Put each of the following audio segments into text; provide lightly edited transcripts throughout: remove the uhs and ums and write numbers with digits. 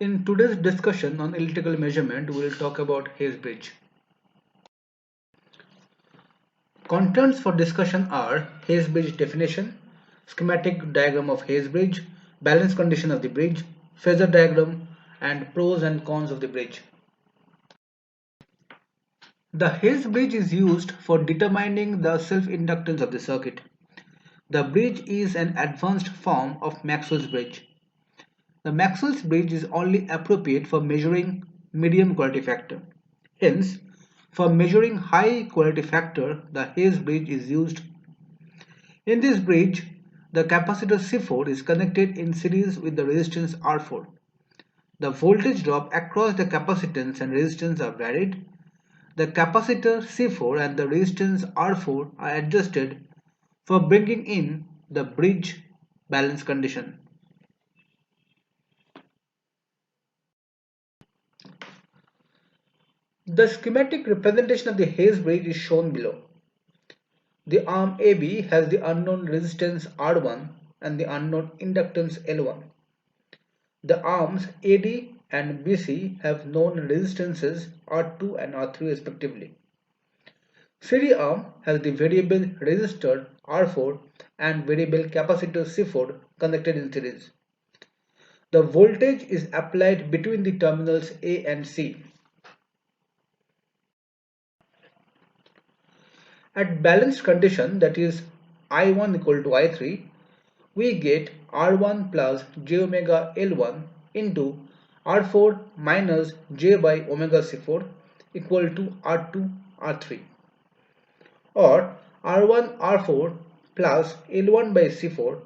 In today's discussion on electrical measurement, we will talk about Hayes bridge. Contents for discussion are Hayes bridge definition, schematic diagram of Hayes bridge, balance condition of the bridge, phasor diagram, and pros and cons of the bridge. The Hayes bridge is used for determining the self-inductance of the circuit. The bridge is an advanced form of Maxwell's bridge. The Maxwell's bridge is only appropriate for measuring medium quality factor. Hence, for measuring high quality factor, the Hayes bridge is used. In this bridge, the capacitor C4 is connected in series with the resistance R4. The voltage drop across the capacitance and resistance are varied. The capacitor C4 and the resistance R4 are adjusted for bringing in the bridge balance condition. The schematic representation of the Hayes bridge is shown below. The arm AB has the unknown resistance R1 and the unknown inductance L1. The arms AD and BC have known resistances R2 and R3 respectively. CD arm has the variable resistor R4 and variable capacitor C4 connected in series. The voltage is applied between the terminals A and C. At balanced condition, that is I1 equal to I3, we get R1 plus j omega L1 into R4 minus j by omega C4 equal to R2 R3, or R1 R4 plus L1 by C4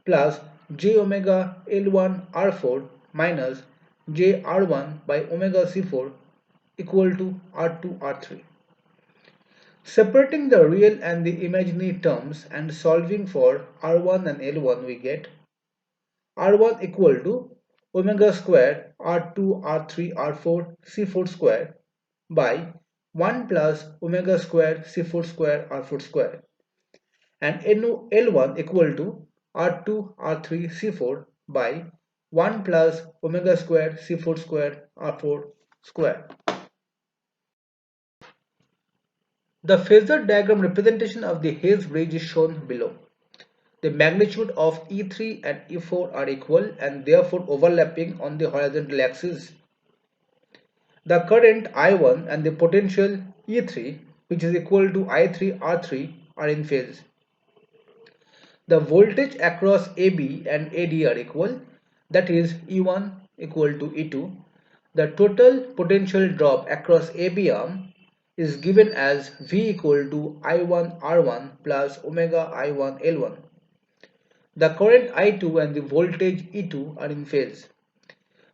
plus j omega L1 R4 minus j R1 by omega C4 equal to R2 R3. Separating the real and the imaginary terms and solving for R1 and L1, we get R1 equal to omega square R2 R3 R4 C4 square by 1 plus omega square C4 square R4 square, and L1 equal to R2 R3 C4 by 1 plus omega square C4 square R4 square. The phasor diagram representation of the Hayes bridge is shown below. The magnitude of E3 and E4 are equal and therefore overlapping on the horizontal axis. The current I1 and the potential E3, which is equal to I3R3, are in phase. The voltage across AB and AD are equal, that is E1 equal to E2. The total potential drop across AB arm is given as V equal to I1 R1 plus omega I1 L1. The current I2 and the voltage E2 are in phase.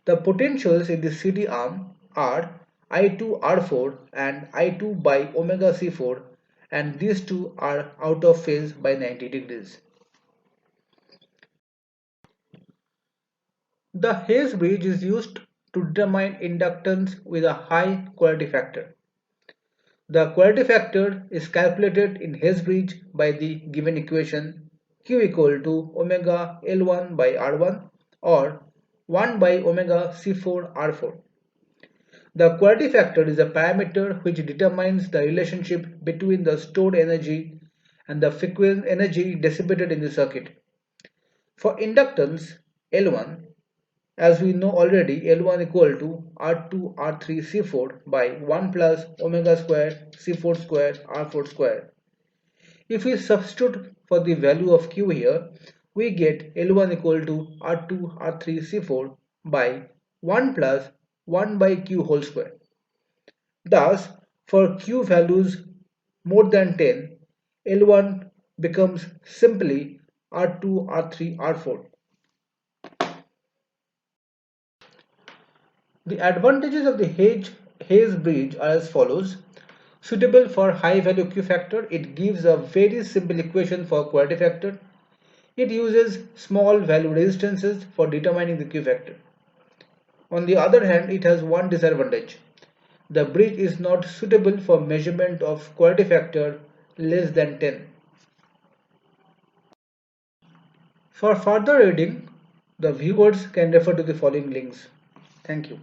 The potentials in the CD arm are I2 R4 and I2 by omega C4, and these two are out of phase by 90 degrees. The Hayes bridge is used to determine inductance with a high quality factor. The quality factor is calculated in Hayes bridge by the given equation Q equal to omega L1 by R1 or 1 by omega C4 R4. The quality factor is a parameter which determines the relationship between the stored energy and the frequency energy dissipated in the circuit. For inductance L1, as we know already, L1 equal to R2 R3 C4 by 1 plus omega square C4 square R4 square. If we substitute for the value of Q here, we get L1 equal to R2 R3 C4 by 1 plus 1 by Q whole square. Thus, for Q values more than 10, L1 becomes simply R2 R3 R4. The advantages of the Hayes bridge are as follows. Suitable for high value Q factor, it gives a very simple equation for quality factor. It uses small value resistances for determining the Q factor. On the other hand, it has one disadvantage. The bridge is not suitable for measurement of quality factor less than 10. For further reading, the viewers can refer to the following links. Thank you.